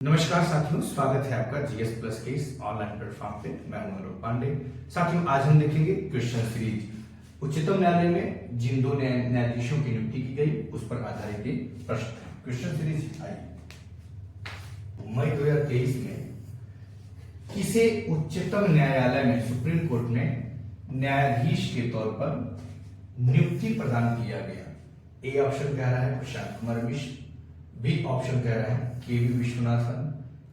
नमस्कार साथियों, स्वागत है आपका जीएस प्लस के इस ऑनलाइन प्लेटफॉर्म पे। मैं हूं मनोज पांडे। साथियों, आज हम देखेंगे क्वेश्चन सीरीज। उच्चतम न्यायालय में जिन दो न्यायाधीशों की नियुक्ति की गई उस पर आधारित ये प्रश्न। क्वेश्चन सीरीज आई मई 2023 में किसे उच्चतम न्यायालय में सुप्रीम कोर्ट में न्यायाधीश के तौर पर नियुक्ति प्रदान किया गया। ए ऑप्शन कह रहा है प्रशांत कुमार मिश्र, बी ऑप्शन कह रहा है केवी विश्वनाथन,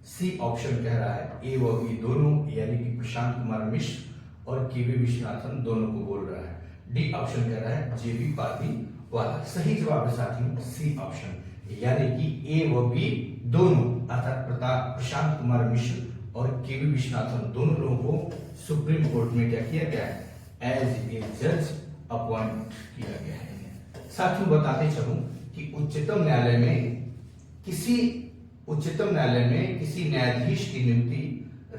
सी ऑप्शन कह रहा है ए व बी दोनों यानी कि प्रशांत कुमार मिश्र और केवी विश्वनाथन दोनों को बोल रहा है। डी ऑप्शन कह रहा है जेबी पादी वाला। सही जवाब है साथियों सी ऑप्शन, यानी कि ए व बी दोनों अर्थात प्रशांत कुमार मिश्र और केवी विश्वनाथन दोनों लोगों को सुप्रीम कोर्ट में क्या किया गया है, एज ए जज अपॉइंट किया गया है। साथियों, बताते चलूं कि उच्चतम न्यायालय में किसी न्यायाधीश की नियुक्ति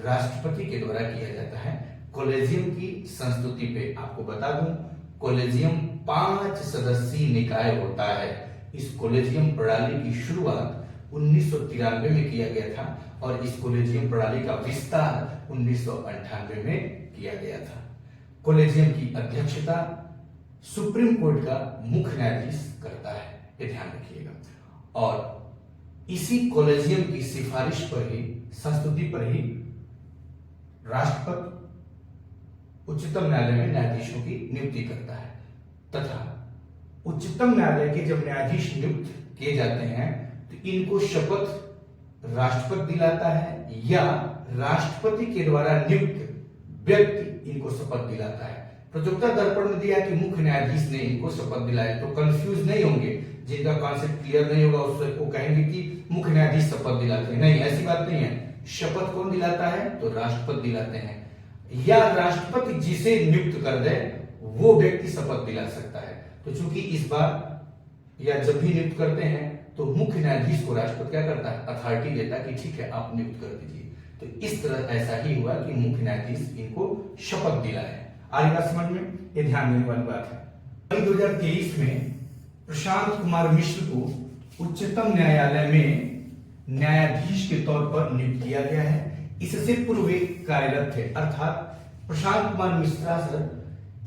राष्ट्रपति के द्वारा किया जाता है कॉलेजियम की संस्तुति पे। आपको बता दूं, कॉलेजियम 5 सदस्यीय निकाय होता है। इस कॉलेजियम प्रणाली की शुरुआत 1993 में किया गया था और इस कॉलेजियम प्रणाली का विस्तार 1998 में किया गया था। कॉलेजियम की अध्यक्षता सुप्रीम कोर्ट का मुख्य न्यायाधीश करता है, ये ध्यान रखिएगा। और इसी कॉलेजियम की सिफारिश पर ही, संस्तुति पर ही राष्ट्रपति उच्चतम न्यायालय में न्यायाधीशों की नियुक्ति करता है। तथा उच्चतम न्यायालय के जब न्यायाधीश नियुक्त किए जाते हैं तो इनको शपथ राष्ट्रपति दिलाता है या राष्ट्रपति के द्वारा नियुक्त व्यक्ति इनको शपथ दिलाता है। प्रयोक्ता दर्पण में दिया कि मुख्य न्यायाधीश ने इनको शपथ दिलाया, तो कंफ्यूज नहीं होंगे। जिनका कॉन्सेप्ट क्लियर नहीं होगा उसको कहेंगे कि मुख्य न्यायाधीश शपथ दिलाते हैं। नहीं, ऐसी बात नहीं है। शपथ कौन दिलाता है? तो राष्ट्रपति दिलाते हैं, या राष्ट्रपति जिसे नियुक्त कर दे वो व्यक्ति शपथ दिला सकता है। तो चूंकि इस बार या जब भी नियुक्त करते हैं तो मुख्य न्यायाधीश को राष्ट्रपति क्या करता है, अथॉरिटी देता है कि ठीक है आप नियुक्त कर दीजिए। तो इस तरह ऐसा ही हुआ कि मुख्य न्यायाधीश इनको शपथ दिलाए। आगे बात समझ में, ये ध्यान देने वाली बात है। 2023 में प्रशांत कुमार मिश्र को उच्चतम न्यायालय में न्यायाधीश के तौर पर नियुक्त किया गया है। इससे पूर्व वे कार्यरत थे, अर्थात प्रशांत कुमार मिश्रा सर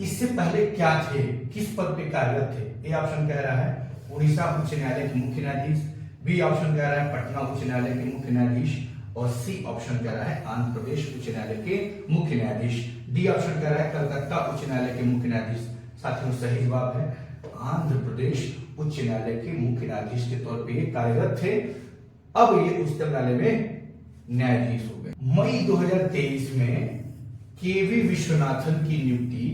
इससे पहले क्या थे, किस पद पे कार्यरत थे। ए ऑप्शन कह रहा है उड़ीसा उच्च न्यायालय के मुख्य न्यायाधीश, बी ऑप्शन कह रहा है पटना उच्च न्यायालय के मुख्य न्यायाधीश और सी ऑप्शन कह रहा है आंध्र प्रदेश उच्च न्यायालय के मुख्य न्यायाधीश, डी ऑप्शन कह रहा है कलकत्ता उच्च न्यायालय के मुख्य न्यायाधीश। साथियों, सही जवाब है आंध्र प्रदेश उच्च न्यायालय के मुख्य न्यायाधीश के तौर पर ये कार्यरत थे। अब ये उच्चतम न्यायालय में न्यायाधीश हो गए। मई 2023 में केवी विश्वनाथन की नियुक्ति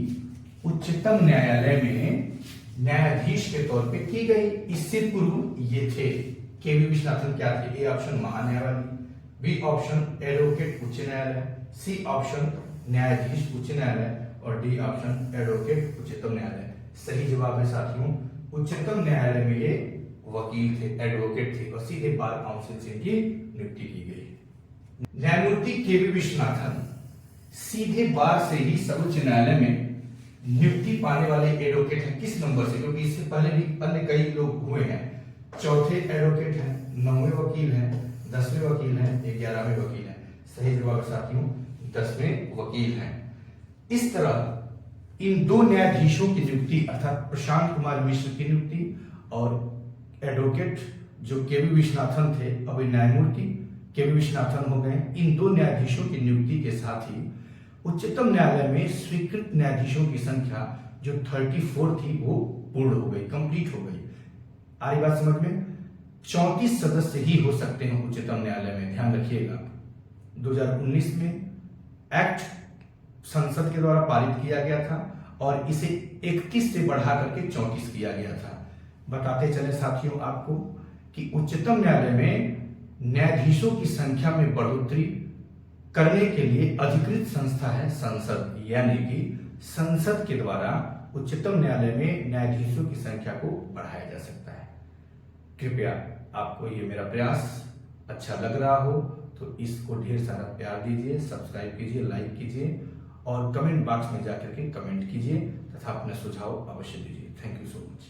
उच्चतम न्यायालय में न्यायाधीश के तौर पे की गई। इससे पूर्व ये थे केवी विश्वनाथन क्या थे? ए ऑप्शन महान्यायवादी, बी ऑप्शन एडवोकेट उच्च न्यायालय, सी ऑप्शन न्यायाधीश उच्च न्यायालय और डी ऑप्शन एडवोकेट उच्चतम न्यायालय। सही जवाब है साथियों उच्चतम न्यायालय में ये वकील थे, एडवोकेट थे और सीधे बार काउंसिल से इनकी नियुक्ति की गई। न्यायमूर्ति केवी विश्वनाथन सीधे बार से ही सर्वोच्च न्यायालय में नियुक्ति पाने वाले एडवोकेट हैं। किस नंबर से? क्योंकि इससे पहले भी अन्य कई लोग हुए हैं। चौथे एडवोकेट हैं, 9वें वकील हैं, 10वें वकील हैं, 11वें वकील हैं। सही जवाब साथियों 10वें वकील हैं। इस तरह इन दो न्यायाधीशों की नियुक्ति अर्थात प्रशांत कुमार मिश्र की नियुक्ति और एडवोकेट जो केवी विश्वनाथन थे, अब न्यायमूर्ति केवी विश्वनाथन हो गए। इन दो न्यायाधीशों की नियुक्ति के साथ ही उच्चतम न्यायालय में स्वीकृत न्यायाधीशों की संख्या जो 34 थी वो पूर्ण हो गई, कंप्लीट हो गई। आगे बात समझ में, 34 सदस्य ही हो सकते हैं उच्चतम न्यायालय में, ध्यान रखिएगा। 2019 में एक्ट संसद के द्वारा पारित किया गया था और इसे 31 से बढ़ा करके 34 किया गया था। बताते चले साथियों आपको कि उच्चतम न्यायालय में न्यायाधीशों की संख्या में बढ़ोतरी करने के लिए अधिकृत संस्था है संसद, यानी कि संसद के द्वारा उच्चतम न्यायालय में न्यायाधीशों की संख्या को बढ़ाया जा सकता है। कृपया आपको ये मेरा प्रयास अच्छा लग रहा हो तो इसको ढेर सारा प्यार दीजिए, सब्सक्राइब कीजिए, लाइक कीजिए और कमेंट बॉक्स में जाकर के कमेंट कीजिए तथा अपने सुझाव अवश्य दीजिए। Thank you so much.